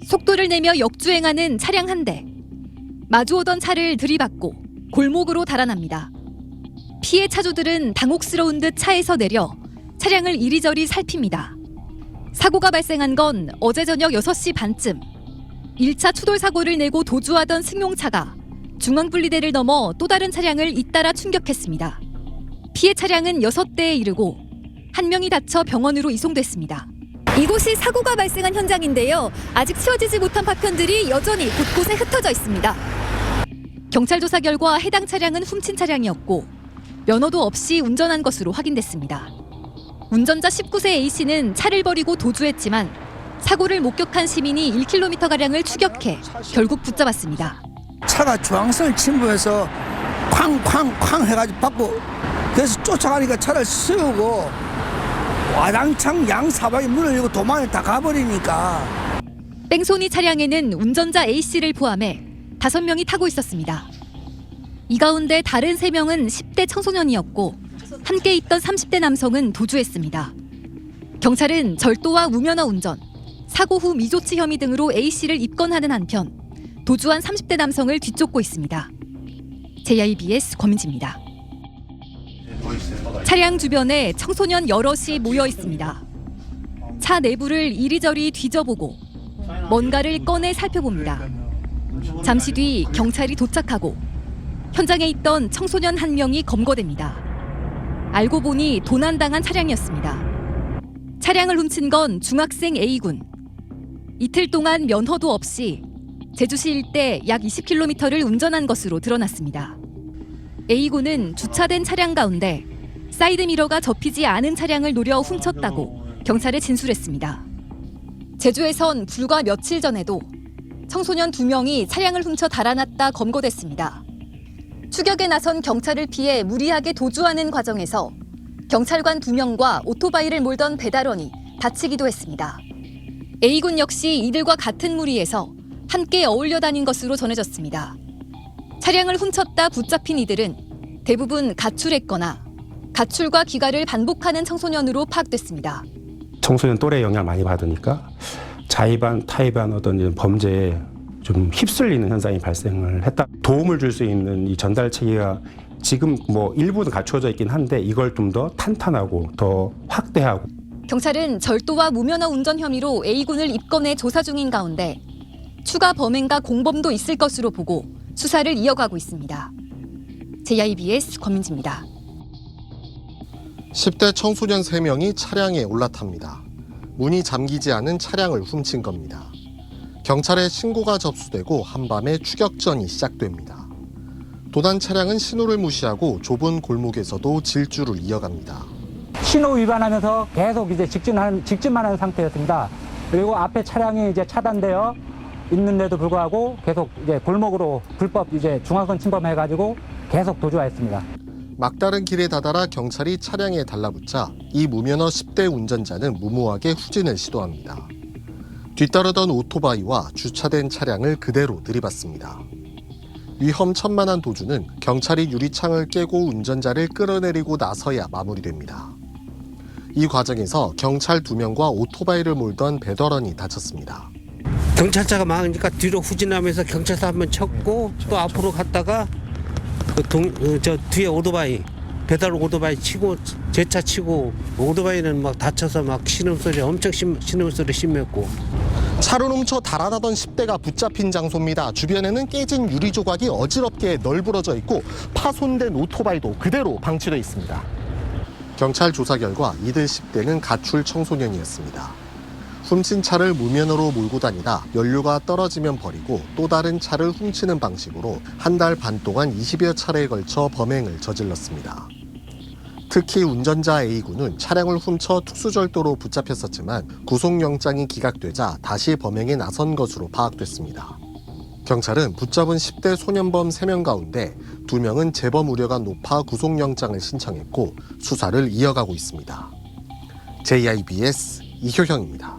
속도를 내며 역주행하는 차량 한 대. 마주오던 차를 들이받고 골목으로 달아납니다. 피해 차주들은 당혹스러운 듯 차에서 내려 차량을 이리저리 살핍니다. 사고가 발생한 건 어제 저녁 6시 반쯤. 1차 추돌 사고를 내고 도주하던 승용차가 중앙분리대를 넘어 또 다른 차량을 잇따라 충격했습니다. 피해 차량은 6대에 이르고 1명이 다쳐 병원으로 이송됐습니다. 이곳이 사고가 발생한 현장인데요. 아직 치워지지 못한 파편들이 여전히 곳곳에 흩어져 있습니다. 경찰 조사 결과 해당 차량은 훔친 차량이었고 면허도 없이 운전한 것으로 확인됐습니다. 운전자 19세 A씨는 차를 버리고 도주했지만 사고를 목격한 시민이 1km가량을 추격해 결국 붙잡았습니다. 차가 중앙선을 침범해서 쾅쾅쾅 해가지고 받고 그래서 쫓아가니까 차를 세우고 와당창 양 사방에 문을 열고 도망을 다 가버리니까. 뺑소니 차량에는 운전자 A씨를 포함해 5명이 타고 있었습니다. 이 가운데 다른 3명은 10대 청소년이었고 함께 있던 30대 남성은 도주했습니다. 경찰은 절도와 무면허 운전, 사고 후 미조치 혐의 등으로 A씨를 입건하는 한편 도주한 30대 남성을 뒤쫓고 있습니다. JIBS 권민지입니다. 차량 주변에 청소년 여럿이 모여 있습니다. 차 내부를 이리저리 뒤져보고 뭔가를 꺼내 살펴봅니다. 잠시 뒤 경찰이 도착하고 현장에 있던 청소년 1명이 검거됩니다. 알고 보니 도난당한 차량이었습니다. 차량을 훔친 건 중학생 A군. 이틀 동안 면허도 없이 제주시 일대 약 20km를 운전한 것으로 드러났습니다. A군은 주차된 차량 가운데 사이드미러가 접히지 않은 차량을 노려 훔쳤다고 경찰에 진술했습니다. 제주에선 불과 며칠 전에도 청소년 2명이 차량을 훔쳐 달아났다 검거됐습니다. 추격에 나선 경찰을 피해 무리하게 도주하는 과정에서 경찰관 2명과 오토바이를 몰던 배달원이 다치기도 했습니다. A군 역시 이들과 같은 무리에서 함께 어울려 다닌 것으로 전해졌습니다. 차량을 훔쳤다 붙잡힌 이들은 대부분 가출했거나 가출과 귀가를 반복하는 청소년으로 파악됐습니다. 청소년 또래 영향을 많이 받으니까 자의반, 타의반 어떤 이런 범죄에 좀 휩쓸리는 현상이 발생을 했다. 도움을 줄 수 있는 이 전달 체계가 지금 뭐 일부는 갖추어져 있긴 한데 이걸 좀 더 탄탄하고 더 확대하고. 경찰은 절도와 무면허 운전 혐의로 A군을 입건해 조사 중인 가운데 추가 범행과 공범도 있을 것으로 보고 수사를 이어가고 있습니다. JIBS 권민지입니다. 10대 청소년 3명이 차량에 올라탑니다. 문이 잠기지 않은 차량을 훔친 겁니다. 경찰에 신고가 접수되고 한밤에 추격전이 시작됩니다. 도난 차량은 신호를 무시하고 좁은 골목에서도 질주를 이어갑니다. 신호 위반하면서 계속 이제 직진만 하는 상태였습니다. 그리고 앞에 차량이 이제 차단되어 있는데도 불구하고 계속 이제 골목으로 불법 이제 중앙선 침범해가지고 계속 도주하였습니다. 막다른 길에 다다라 경찰이 차량에 달라붙자 이 무면허 10대 운전자는 무모하게 후진을 시도합니다. 뒤따르던 오토바이와 주차된 차량을 그대로 들이받습니다. 위험천만한 도주는 경찰이 유리창을 깨고 운전자를 끌어내리고 나서야 마무리됩니다. 이 과정에서 경찰 2명과 오토바이를 몰던 배달원이 다쳤습니다. 경찰차가 막으니까 뒤로 후진하면서 경찰차 한번 쳤고 또 앞으로 갔다가 저 뒤에 오토바이 배달 오토바이 치고 제 차 치고 오토바이는 막 다쳐서 막 신음소리 엄청 신음소리 심했고. 차를 훔쳐 달아나던 10대가 붙잡힌 장소입니다. 주변에는 깨진 유리 조각이 어지럽게 널브러져 있고 파손된 오토바이도 그대로 방치돼 있습니다. 경찰 조사 결과 이들 10대는 가출 청소년이었습니다. 훔친 차를 무면허로 몰고 다니다 연료가 떨어지면 버리고 또 다른 차를 훔치는 방식으로 한 달 반 동안 20여 차례에 걸쳐 범행을 저질렀습니다. 특히 운전자 A군은 차량을 훔쳐 특수절도로 붙잡혔었지만 구속영장이 기각되자 다시 범행에 나선 것으로 파악됐습니다. 경찰은 붙잡은 10대 소년범 3명 가운데 2명은 재범 우려가 높아 구속영장을 신청했고 수사를 이어가고 있습니다. JIBS 이효형입니다.